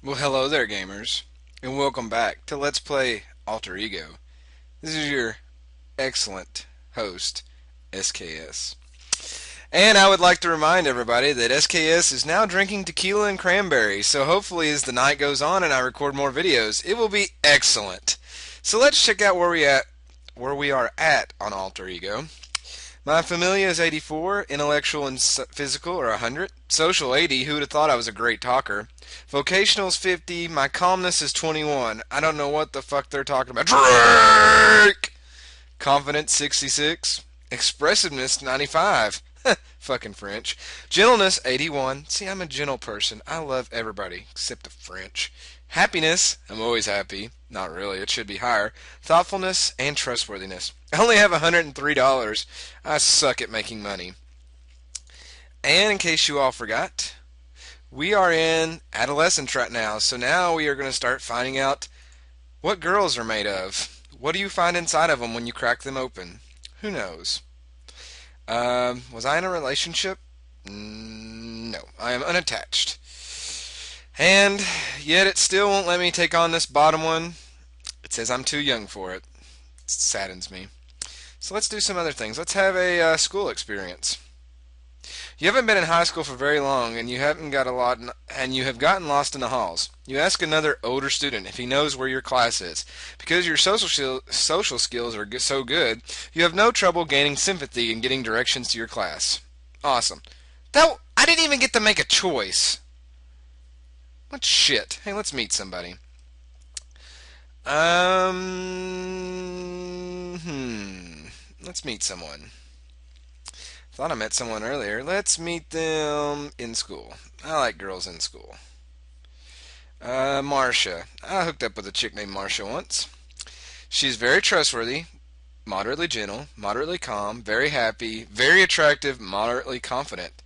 Well, hello there, gamers, and welcome back to Let's Play Alter Ego. This is your excellent host, SKS. And I would like to remind everybody that SKS is now drinking tequila and cranberry, so hopefully as the night goes on and I record more videos, it will be excellent. So let's check out where we are at on Alter Ego. My familia is 84, intellectual and physical are 100, social 80, who would have thought I was a great talker. Vocational is 50, my calmness is 21. I don't know what the fuck they're talking about. Drake! Confidence 66, expressiveness 95. Fucking French. Gentleness 81. See, I'm a gentle person. I love everybody except the French. Happiness, I'm always happy. Not really, it should be higher. Thoughtfulness and trustworthiness. I only have $103. I suck at making money. And in case you all forgot, we are in adolescence right now. So now we are going to start finding out what girls are made of. What do you find inside of them when you crack them open? Who knows? Was I in a relationship? No, I am unattached. And yet it still won't let me take on this bottom one. It says I'm too young for it. It saddens me. So let's do some other things. Let's have a school experience. You haven't been in high school for very long, and you haven't got a lot, and you have gotten lost in the halls. You ask another older student if he knows where your class is. Because your social skills are so good, you have no trouble gaining sympathy and getting directions to your class. Awesome. I didn't even get to make a choice. What shit? Hey, let's meet somebody. Let's meet someone. Thought I met someone earlier. Let's meet them in school. I like girls in school. Marcia. I hooked up with a chick named Marcia once. She's very trustworthy, moderately gentle, moderately calm, very happy, very attractive, moderately confident.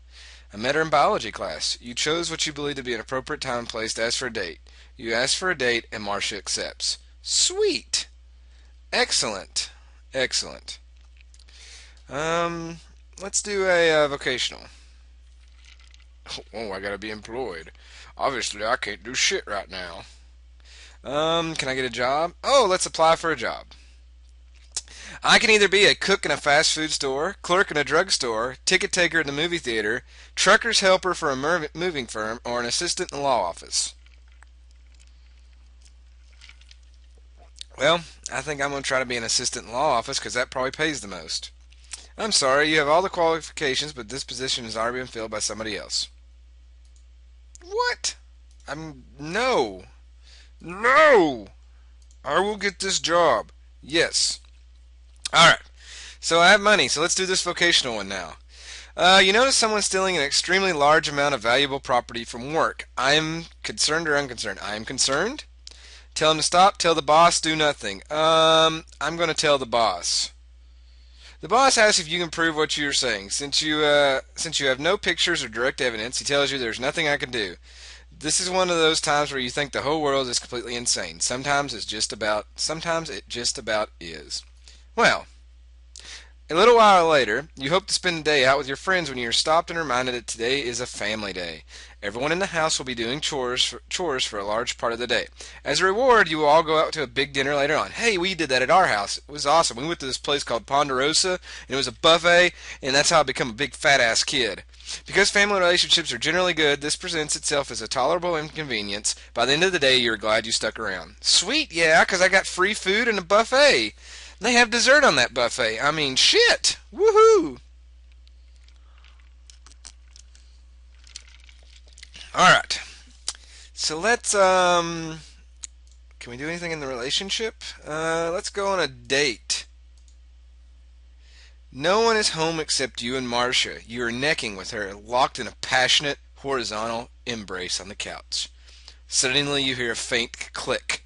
I met her in biology class. You chose what you believe to be an appropriate time and place to ask for a date. You ask for a date and Marcia accepts. Sweet. Excellent. Excellent. Let's do a vocational. Oh, I gotta be employed. Obviously, I can't do shit right now. Can I get a job? Oh, let's apply for a job. I can either be a cook in a fast food store, clerk in a drugstore, ticket taker in the movie theater, trucker's helper for a moving firm, or an assistant in the law office. Well, I think I'm going to try to be an assistant in the law office because that probably pays the most. I'm sorry, you have all the qualifications, but this position has already been filled by somebody else. What? No. No! I will get this job. Yes. Alright. So I have money, so let's do this vocational one now. You notice someone stealing an extremely large amount of valuable property from work. I am concerned or unconcerned? I am concerned. Tell him to stop. Tell the boss. Do nothing. I'm going to tell the boss. The boss asks if you can prove what you're saying. Since you have no pictures or direct evidence, he tells you there's nothing I can do. This is one of those times where you think the whole world is completely insane. Sometimes it just about is. Well, a little while later, you hope to spend the day out with your friends when you are stopped and reminded that today is a family day. Everyone in the house will be doing chores for a large part of the day. As a reward, you will all go out to a big dinner later on. Hey, we did that at our house. It was awesome. We went to this place called Ponderosa, and it was a buffet, and that's how I become a big fat-ass kid. Because family relationships are generally good, this presents itself as a tolerable inconvenience. By the end of the day, you're glad you stuck around. Sweet, yeah, because I got free food and a buffet. They have dessert on that buffet. I mean, shit. Woohoo. Alright. So let's, can we do anything in the relationship? Let's go on a date. No one is home except you and Marcia. You are necking with her, locked in a passionate, horizontal embrace on the couch. Suddenly you hear a faint click.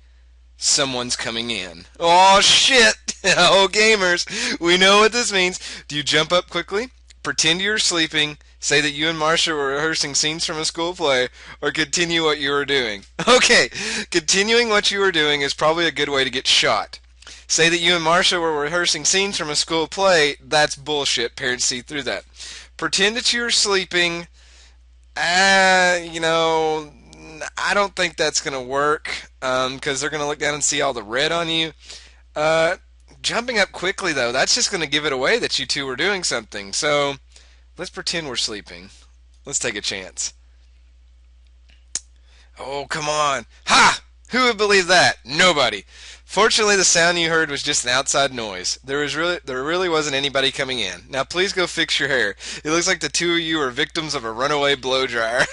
Someone's coming in. Oh shit! Oh gamers, we know what this means. Do you jump up quickly? Pretend you're sleeping, say that you and Marcia were rehearsing scenes from a school play, or continue what you were doing. Okay, continuing what you were doing is probably a good way to get shot. Say that you and Marcia were rehearsing scenes from a school play, that's bullshit. Parents see through that. Pretend that you're sleeping, you know, I don't think that's going to work because they're going to look down and see all the red on you. Uh, Jumping up quickly, though, that's just going to give it away that you two were doing something. So let's pretend we're sleeping. Let's take a chance. Oh, come on. Ha! Who would believe that? Nobody. Fortunately, the sound you heard was just an outside noise. There really wasn't anybody coming in. Now, please go fix your hair. It looks like the two of you are victims of a runaway blow dryer.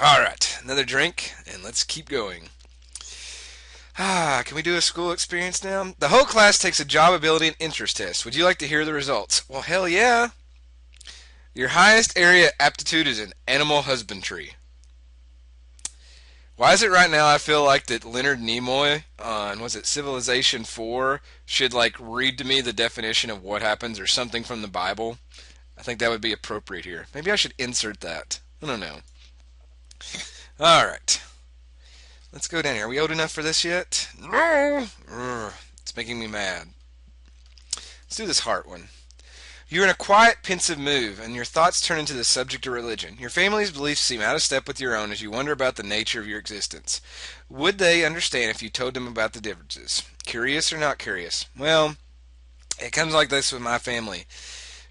All right, another drink, and let's keep going. Can we do a school experience now? The whole class takes a job ability and interest test. Would you like to hear the results? Well, hell yeah. Your highest area aptitude is in animal husbandry. Why is it right now I feel like that Leonard Nimoy on, was it Civilization 4, should like read to me the definition of what happens or something from the Bible? I think that would be appropriate here. Maybe I should insert that. I don't know. Alright. Let's go down here. Are we old enough for this yet? No! Urgh, it's making me mad. Let's do this heart one. You're in a quiet, pensive mood, and your thoughts turn into the subject of religion. Your family's beliefs seem out of step with your own as you wonder about the nature of your existence. Would they understand if you told them about the differences? Curious or not curious? Well, it comes like this with my family.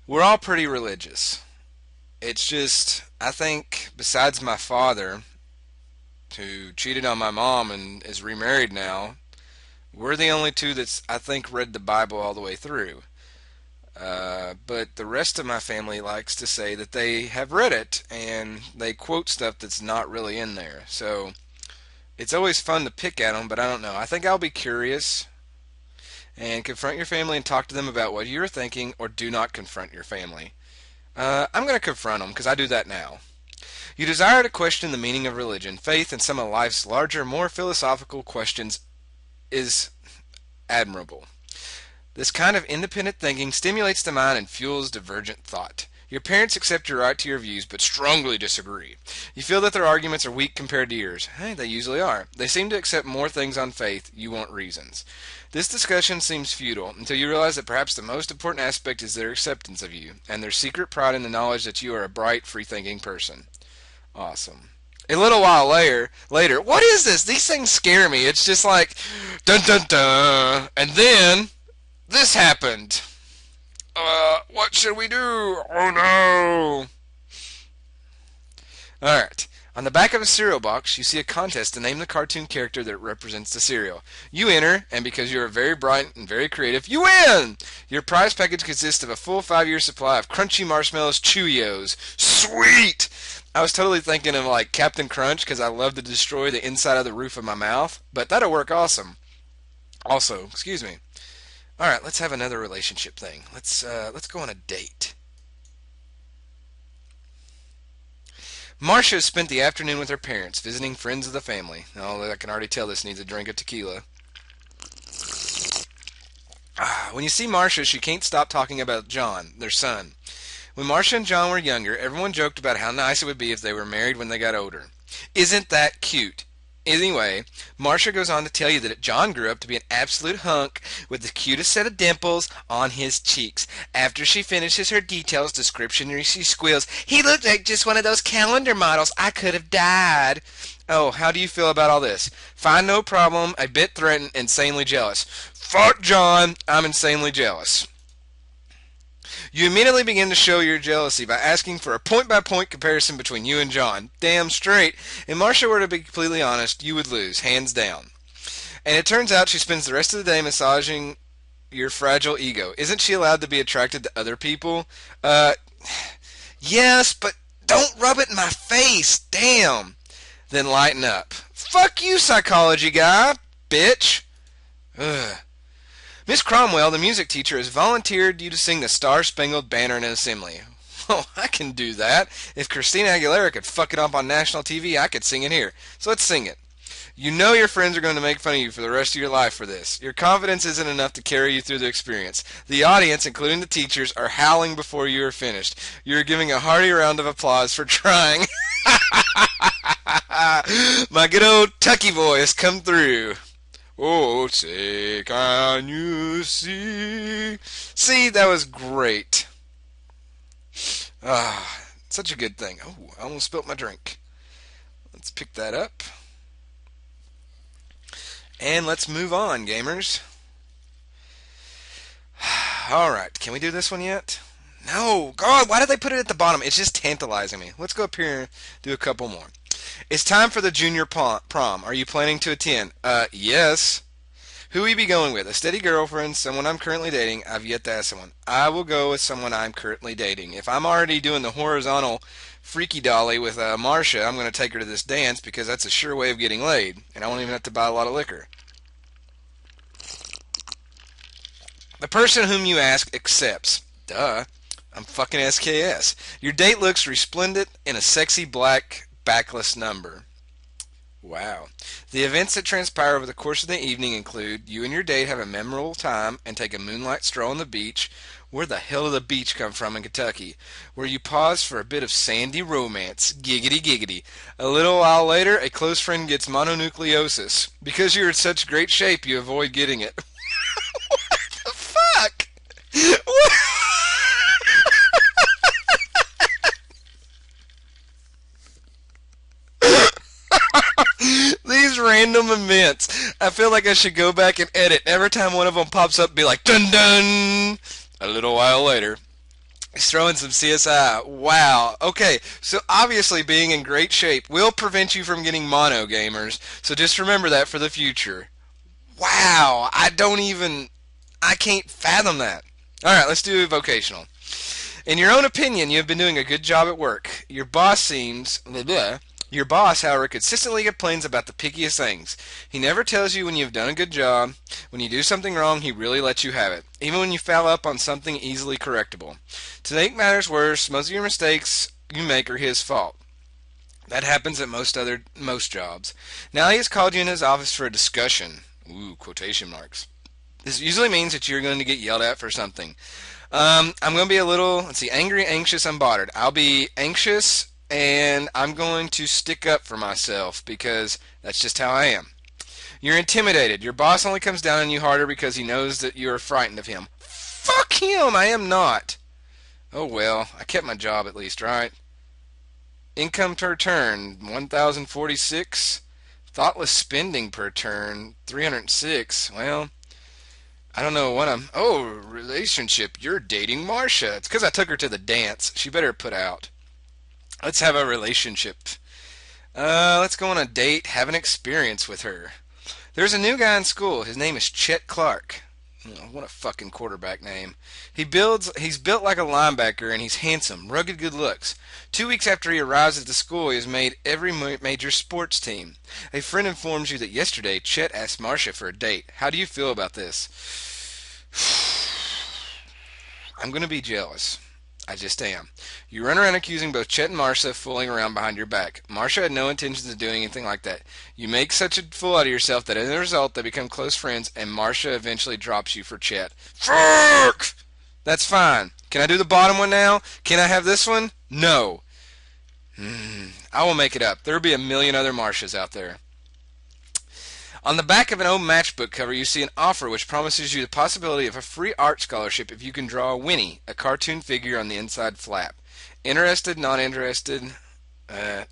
We're all pretty religious. It's just, I think, besides my father, who cheated on my mom and is remarried now, we're the only two that's, I think, read the Bible all the way through. But the rest of my family likes to say that they have read it, and they quote stuff that's not really in there. So it's always fun to pick at them, but I don't know. I think I'll be curious and confront your family and talk to them about what you're thinking, or do not confront your family. I'm going to confront them because I do that now. You desire to question the meaning of religion, faith, and some of life's larger, more philosophical questions is admirable. This kind of independent thinking stimulates the mind and fuels divergent thought. Your parents accept your right to your views, but strongly disagree. You feel that their arguments are weak compared to yours. Hey, they usually are. They seem to accept more things on faith. You want reasons. This discussion seems futile until you realize that perhaps the most important aspect is their acceptance of you, and their secret pride in the knowledge that you are a bright, free-thinking person. Awesome. A little while later, what is this? These things scare me. It's just like, dun dun dun, and then this happened. What should we do? Oh no! Alright. On the back of a cereal box, you see a contest to name the cartoon character that represents the cereal. You enter, and because you are very bright and very creative, you win! Your prize package consists of a full 5-year supply of crunchy marshmallows Chewios. Sweet! I was totally thinking of like Captain Crunch because I love to destroy the inside of the roof of my mouth, but that'll work awesome. Also, excuse me. Alright, let's have another relationship thing. Let's go on a date. Marcia has spent the afternoon with her parents, visiting friends of the family. Oh, I can already tell this needs a drink of tequila. When you see Marcia, she can't stop talking about John, their son. When Marcia and John were younger, everyone joked about how nice it would be if they were married when they got older. Isn't that cute? Anyway, Marcia goes on to tell you that John grew up to be an absolute hunk with the cutest set of dimples on his cheeks. After she finishes her details description, she squeals, "He looked like just one of those calendar models. I could have died." Oh, how do you feel about all this? Find no problem, a bit threatened, insanely jealous. Fuck John, I'm insanely jealous. You immediately begin to show your jealousy by asking for a point-by-point comparison between you and John. Damn straight. If Marcia were to be completely honest, you would lose, hands down. And it turns out she spends the rest of the day massaging your fragile ego. Isn't she allowed to be attracted to other people? Yes, but don't rub it in my face. Damn. Then lighten up. Fuck you, psychology guy, bitch. Ugh. Miss Cromwell, the music teacher, has volunteered you to sing the Star-Spangled Banner in an assembly. Well, I can do that. If Christina Aguilera could fuck it up on national TV, I could sing it here. So let's sing it. You know your friends are going to make fun of you for the rest of your life for this. Your confidence isn't enough to carry you through the experience. The audience, including the teachers, are howling before you are finished. You're giving a hearty round of applause for trying. My good old Tucky voice come through. Oh, say, can you see? See, that was great. Ah, such a good thing. Oh, I almost spilt my drink. Let's pick that up. And let's move on, gamers. All right, can we do this one yet? No, God, why did they put it at the bottom? It's just tantalizing me. Let's go up here and do a couple more. It's time for the junior prom. Are you planning to attend? Yes. Who will you be going with? A steady girlfriend, someone I'm currently dating? I've yet to ask someone. I will go with someone I'm currently dating. If I'm already doing the horizontal freaky dolly with Marcia, I'm going to take her to this dance because that's a sure way of getting laid, and I won't even have to buy a lot of liquor. The person whom you ask accepts. Duh. I'm fucking SKS. Your date looks resplendent in a sexy black backless number. Wow. The events that transpire over the course of the evening include you and your date have a memorable time and take a moonlight stroll on the beach. Where the hell did the beach come from in Kentucky? Where you pause for a bit of sandy romance. Giggity giggity. A little while later, a close friend gets mononucleosis. Because you're in such great shape, you avoid getting it. What the fuck? What? These random events. I feel like I should go back and edit. Every time one of them pops up, be like, dun dun. A little while later, he's throwing some CSI. Wow. Okay, so obviously being in great shape will prevent you from getting mono, gamers. So just remember that for the future. Wow. I can't fathom that. All right, let's do vocational. In your own opinion, you have been doing a good job at work. Your boss, however, consistently complains about the pickiest things. He never tells you when you've done a good job. When you do something wrong, he really lets you have it, even when you foul up on something easily correctable. To make matters worse, most of your mistakes you make are his fault. That happens at most jobs. Now he has called you in his office for a discussion. Ooh, quotation marks. This usually means that you're going to get yelled at for something. I'm going to be a little, angry, anxious, unbothered. I'll be anxious and I'm going to stick up for myself because that's just how I am. You're intimidated. Your boss only comes down on you harder because he knows that you are frightened of him. Fuck him! I am not. Oh well, I kept my job at least, right? Income per turn, 1,046. Thoughtless spending per turn, 306. Well, I don't know what I'm... Oh, relationship. You're dating Marcia. It's because I took her to the dance. She better put out. Let's have a relationship. Let's go on a date, have an experience with her. There's a new guy in school. His name is Chet Clark. Oh, what a fucking quarterback name. He's built like a linebacker and he's handsome, rugged good looks. 2 weeks after he arrives at the school, he has made every major sports team. A friend informs you that yesterday Chet asked Marcia for a date. How do you feel about this? I'm going to be jealous. I just am. You run around accusing both Chet and Marcia of fooling around behind your back. Marcia had no intentions of doing anything like that. You make such a fool out of yourself that as a result they become close friends and Marcia eventually drops you for Chet. Fuck! That's fine. Can I do the bottom one now? Can I have this one? No. I will make it up. There will be a million other Marcias out there. On the back of an old matchbook cover, you see an offer which promises you the possibility of a free art scholarship if you can draw a Winnie, a cartoon figure on the inside flap. Interested, not interested?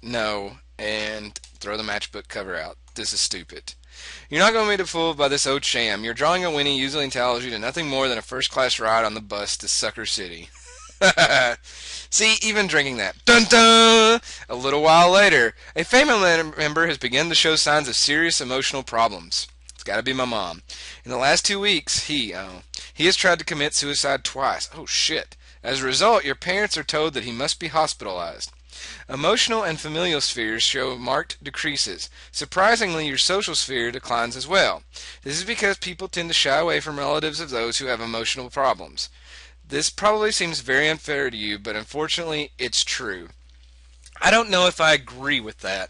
No. And throw the matchbook cover out. This is stupid. You're not going to be fooled by this old sham. Your drawing a Winnie usually entitles you to nothing more than a first-class ride on the bus to Sucker City. See, even drinking that. Dun dun! A little while later, a family member has begun to show signs of serious emotional problems. It's got to be my mom. In the last 2 weeks, he has tried to commit suicide twice. Oh shit. As a result, your parents are told that he must be hospitalized. Emotional and familial spheres show marked decreases. Surprisingly, your social sphere declines as well. This is because people tend to shy away from relatives of those who have emotional problems. This probably seems very unfair to you, but unfortunately, it's true. I don't know if I agree with that.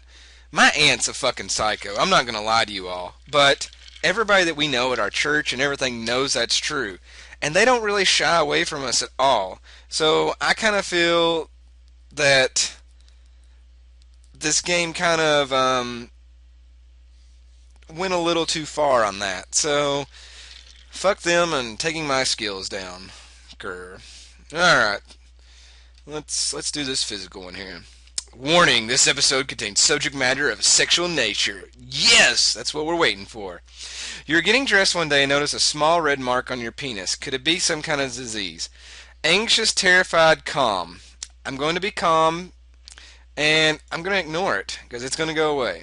My aunt's a fucking psycho. I'm not going to lie to you all. But everybody that we know at our church and everything knows that's true. And they don't really shy away from us at all. So I kind of feel that this game kind of went a little too far on that. So fuck them and taking my skills down. Grr. Alright. Let's do this physical one here. Warning, this episode contains subject matter of sexual nature. Yes, that's what we're waiting for. You're getting dressed one day and notice a small red mark on your penis. Could it be some kind of disease? Anxious, terrified, calm. I'm going to be calm and I'm going to ignore it because it's going to go away.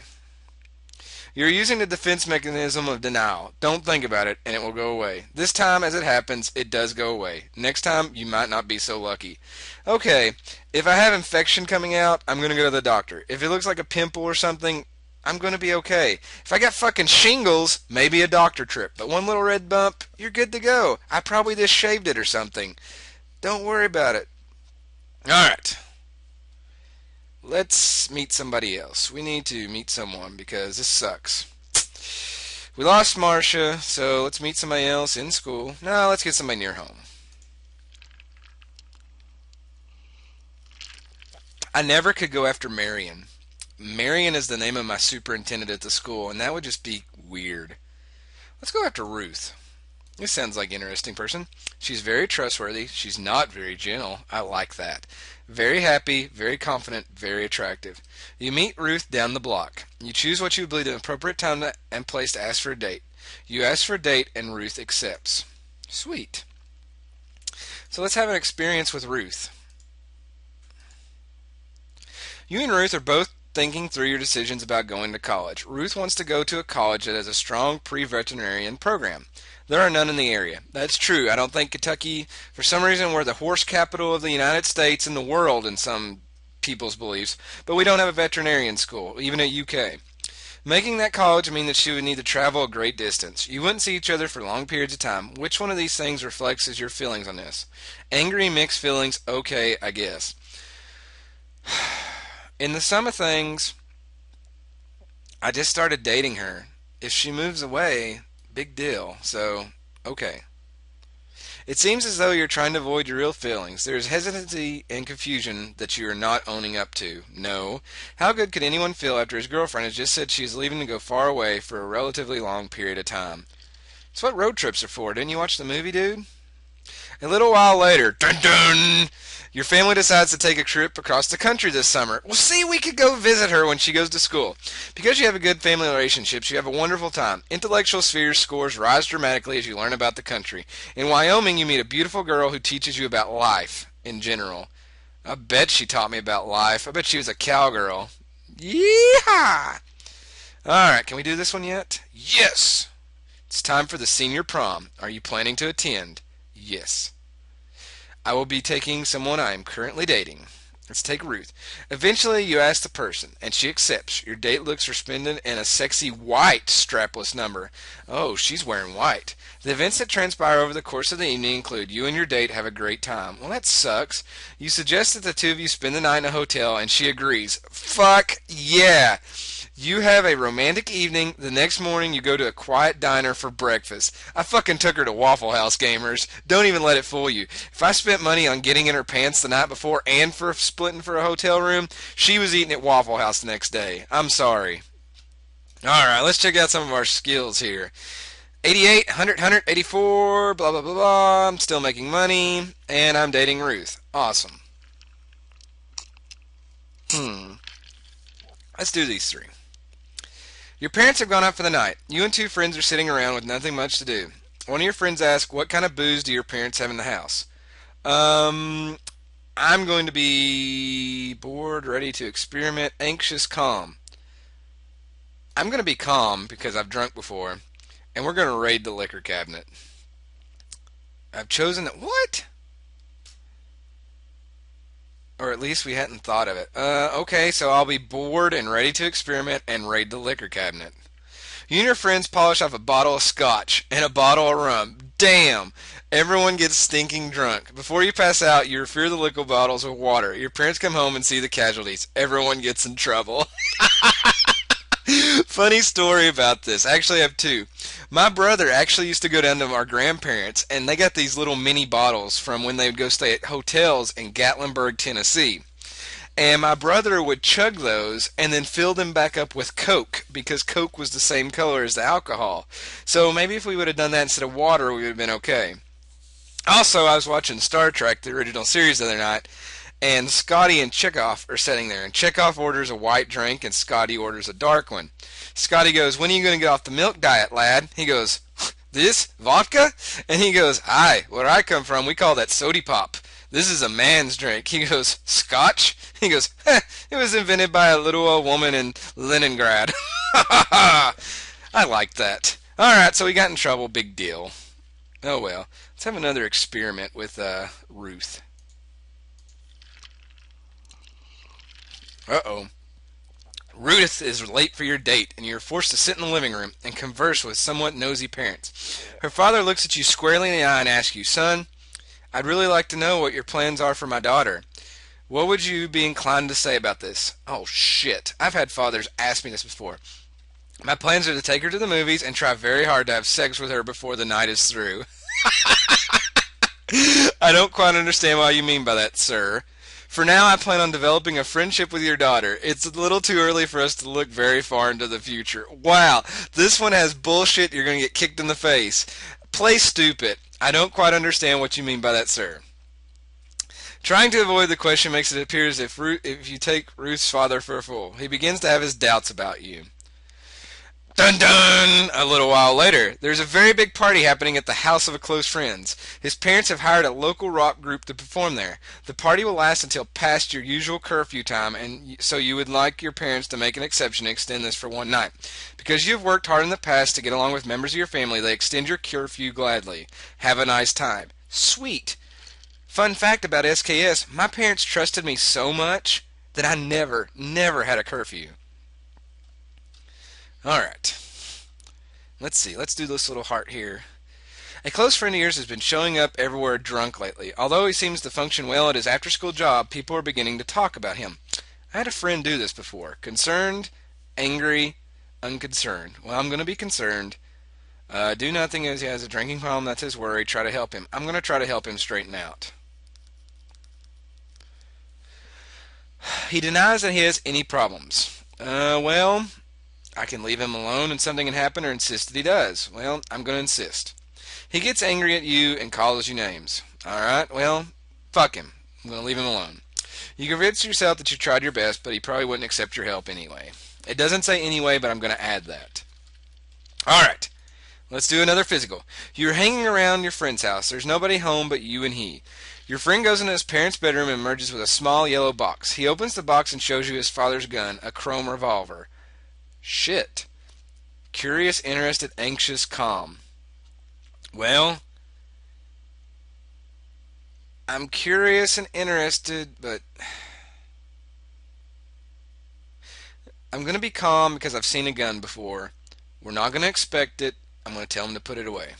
You're using the defense mechanism of denial. Don't think about it, and it will go away. This time, as it happens, it does go away. Next time, you might not be so lucky. Okay, if I have infection coming out, I'm going to go to the doctor. If it looks like a pimple or something, I'm going to be okay. If I got fucking shingles, maybe a doctor trip. But one little red bump, you're good to go. I probably just shaved it or something. Don't worry about it. Alright. Let's meet somebody else. We need to meet someone because this sucks. We lost Marcia, so let's meet somebody else in school. No, let's get somebody near home. I never could go after Marion. Marion is the name of my superintendent at the school, and that would just be weird. Let's go after Ruth. This sounds like an interesting person. She's very trustworthy. She's not very gentle. I like that. Very happy, very confident, very attractive. You meet Ruth down the block. You choose what you believe an appropriate time and place to ask for a date. You ask for a date and Ruth accepts. Sweet. So let's have an experience with Ruth. You and Ruth are both thinking through your decisions about going to college. Ruth wants to go to a college that has a strong pre-veterinarian program. There are none in the area. That's true. I don't think Kentucky, for some reason, we're the horse capital of the United States and the world in some people's beliefs, but we don't have a veterinarian school, even at UK. Making that college would mean that she would need to travel a great distance. You wouldn't see each other for long periods of time. Which one of these things reflects as your feelings on this? Angry, mixed feelings, okay, I guess. In the sum of things, I just started dating her. If she moves away, big deal. So, okay. It seems as though you're trying to avoid your real feelings. There is hesitancy and confusion that you are not owning up to. No. How good could anyone feel after his girlfriend has just said she is leaving to go far away for a relatively long period of time? It's what road trips are for. Didn't you watch the movie, dude? A little while later, dun dun, your family decides to take a trip across the country this summer. Well, see, we could go visit her when she goes to school. Because you have a good family relationships, you have a wonderful time. Intellectual spheres scores rise dramatically as you learn about the country. In Wyoming, you meet a beautiful girl who teaches you about life in general. I bet she taught me about life. I bet she was a cowgirl. Yeehaw! Alright, can we do this one yet? Yes! It's time for the senior prom. Are you planning to attend? Yes. I will be taking someone I am currently dating. Let's take Ruth. Eventually, you ask the person, and she accepts. Your date looks resplendent in a sexy white strapless number. Oh, she's wearing white. The events that transpire over the course of the evening include you and your date have a great time. Well, that sucks. You suggest that the two of you spend the night in a hotel, and she agrees. Fuck yeah! You have a romantic evening. The next morning, you go to a quiet diner for breakfast. I fucking took her to Waffle House, gamers. Don't even let it fool you. If I spent money on getting in her pants the night before and for splitting for a hotel room, she was eating at Waffle House the next day. I'm sorry. Alright, let's check out some of our skills here. 88, 100, 84, blah, blah, blah, blah. I'm still making money, and I'm dating Ruth. Awesome. Let's do these three. Your parents have gone out for the night. You and two friends are sitting around with nothing much to do. One of your friends asks, what kind of booze do your parents have in the house? I'm going to be bored, ready to experiment, anxious, calm. I'm going to be calm because I've drunk before, and we're going to raid the liquor cabinet. I've chosen that. What? Or at least we hadn't thought of it. Okay, so I'll be bored and ready to experiment and raid the liquor cabinet. You and your friends polish off a bottle of scotch and a bottle of rum. Damn! Everyone gets stinking drunk. Before you pass out, you refill the liquor bottles with water. Your parents come home and see the casualties. Everyone gets in trouble. Funny story about this. Actually, I have two. My brother actually used to go down to our grandparents, and they got these little mini bottles from when they would go stay at hotels in Gatlinburg, Tennessee. And my brother would chug those and then fill them back up with Coke, because Coke was the same color as the alcohol. So maybe if we would have done that instead of water, we would have been okay. Also, I was watching Star Trek, the original series, the other night, And Scotty and Chekhov are sitting there, and Chekhov orders a white drink, and Scotty orders a dark one. Scotty goes, "When are you going to get off the milk diet, lad?" He goes, "This? Vodka?" And he goes, "Aye, where I come from, we call that sody pop. This is a man's drink." He goes, "Scotch?" He goes, "It was invented by a little old woman in Leningrad." I liked that. Alright, so we got in trouble. Big deal. Oh well. Let's have another experiment with Ruth. Uh-oh. Ruth is late for your date, and you're forced to sit in the living room and converse with somewhat nosy parents. Her father looks at you squarely in the eye and asks you, "Son, I'd really like to know what your plans are for my daughter. What would you be inclined to say about this?" Oh, shit. I've had fathers ask me this before. "My plans are to take her to the movies and try very hard to have sex with her before the night is through." I don't quite understand what you mean by that, sir. For now, I plan on developing a friendship with your daughter. It's a little too early for us to look very far into the future. Wow, this one has bullshit. You're going to get kicked in the face. Play stupid. I don't quite understand what you mean by that, sir. Trying to avoid the question makes it appear as if you take Ruth's father for a fool. He begins to have his doubts about you. Dun dun! A little while later, there's a very big party happening at the house of a close friend's. His parents have hired a local rock group to perform there. The party will last until past your usual curfew time, and so you would like your parents to make an exception and extend this for one night. Because you have worked hard in the past to get along with members of your family, they extend your curfew gladly. Have a nice time. Sweet. Fun fact about SKS, my parents trusted me so much that I never had a curfew. Alright. Let's see. Let's do this little heart here. A close friend of yours has been showing up everywhere drunk lately. Although he seems to function well at his after-school job, people are beginning to talk about him. I had a friend do this before. Concerned, angry, unconcerned. Well, I'm going to be concerned. Do not think as he has a drinking problem. That's his worry. Try to help him. I'm going to try to help him straighten out. He denies that he has any problems. Well, I can leave him alone and something can happen, or insist that he does. Well, I'm going to insist. He gets angry at you and calls you names. Alright, well, fuck him. I'm going to leave him alone. You convince yourself that you tried your best, but he probably wouldn't accept your help anyway. It doesn't say anyway, but I'm going to add that. Alright, let's do another physical. You're hanging around your friend's house. There's nobody home but you and he. Your friend goes into his parents' bedroom and emerges with a small yellow box. He opens the box and shows you his father's gun, a chrome revolver. Shit. Curious, interested, anxious, calm. Well, I'm curious and interested, but I'm going to be calm because I've seen a gun before. We're not going to expect it. I'm going to tell him to put it away.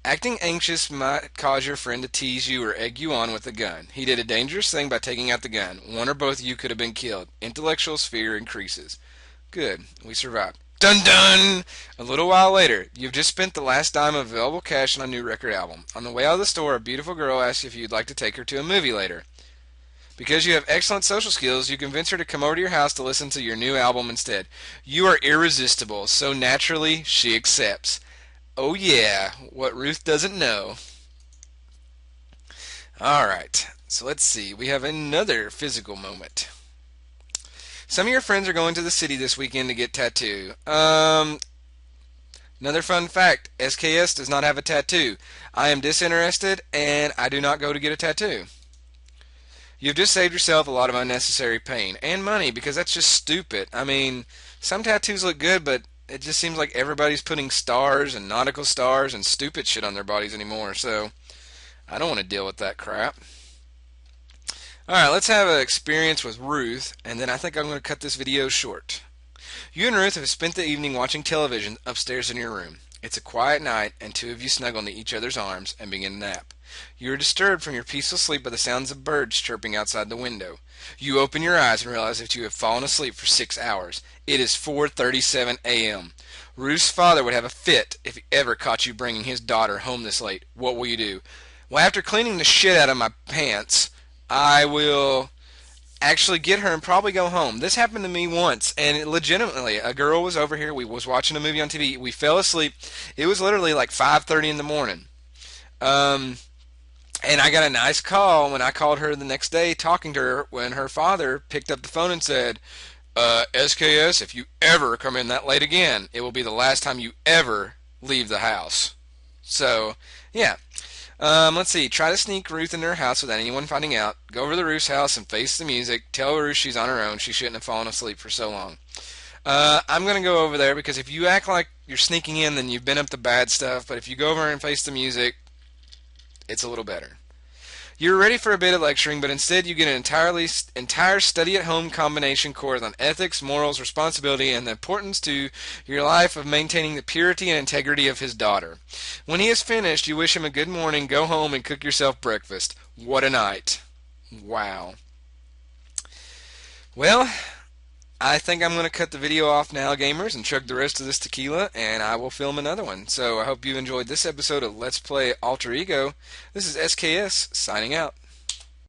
Acting anxious might cause your friend to tease you or egg you on with a gun. He did a dangerous thing by taking out the gun. One or both of you could have been killed. Intellectual sphere increases. Good. We survived. Dun dun! A little while later, you've just spent the last dime of available cash on a new record album. On the way out of the store, a beautiful girl asks if you'd like to take her to a movie later. Because you have excellent social skills, you convince her to come over to your house to listen to your new album instead. You are irresistible, so naturally, she accepts. Oh yeah, what Ruth doesn't know. Alright, so let's see. We have another physical moment. Some of your friends are going to the city this weekend to get tattooed. Another fun fact, SKS does not have a tattoo. I am disinterested and I do not go to get a tattoo. You've just saved yourself a lot of unnecessary pain and money because that's just stupid. I mean, some tattoos look good, but it just seems like everybody's putting stars and nautical stars and stupid shit on their bodies anymore, so I don't want to deal with that crap. Alright, let's have an experience with Ruth, and then I think I'm going to cut this video short. You and Ruth have spent the evening watching television upstairs in your room. It's a quiet night, and two of you snuggle into each other's arms and begin to nap. You are disturbed from your peaceful sleep by the sounds of birds chirping outside the window. You open your eyes and realize that you have fallen asleep for 6 hours. It is 4:37 a.m. Ruth's father would have a fit if he ever caught you bringing his daughter home this late. What will you do? Well, after cleaning the shit out of my pants, I will actually get her and probably go home. This happened to me once, and legitimately, a girl was over here. We was watching a movie on TV. We fell asleep. It was literally like 5:30 in the morning. And I got a nice call when I called her the next day talking to her when her father picked up the phone and said, SKS, if you ever come in that late again, it will be the last time you ever leave the house. So, yeah. Let's see. Try to sneak Ruth into her house without anyone finding out. Go over to Ruth's house and face the music. Tell Ruth she's on her own. She shouldn't have fallen asleep for so long. I'm going to go over there because if you act like you're sneaking in, then you've been up to bad stuff. But if you go over and face the music, it's a little better. You're ready for a bit of lecturing, but instead you get an entire study-at-home combination course on ethics, morals, responsibility, and the importance to your life of maintaining the purity and integrity of his daughter. When he is finished, you wish him a good morning, go home, and cook yourself breakfast. What a night. Wow. Well, I think I'm going to cut the video off now, gamers, and chug the rest of this tequila, and I will film another one. So I hope you enjoyed this episode of Let's Play Alter Ego. This is SKS, signing out.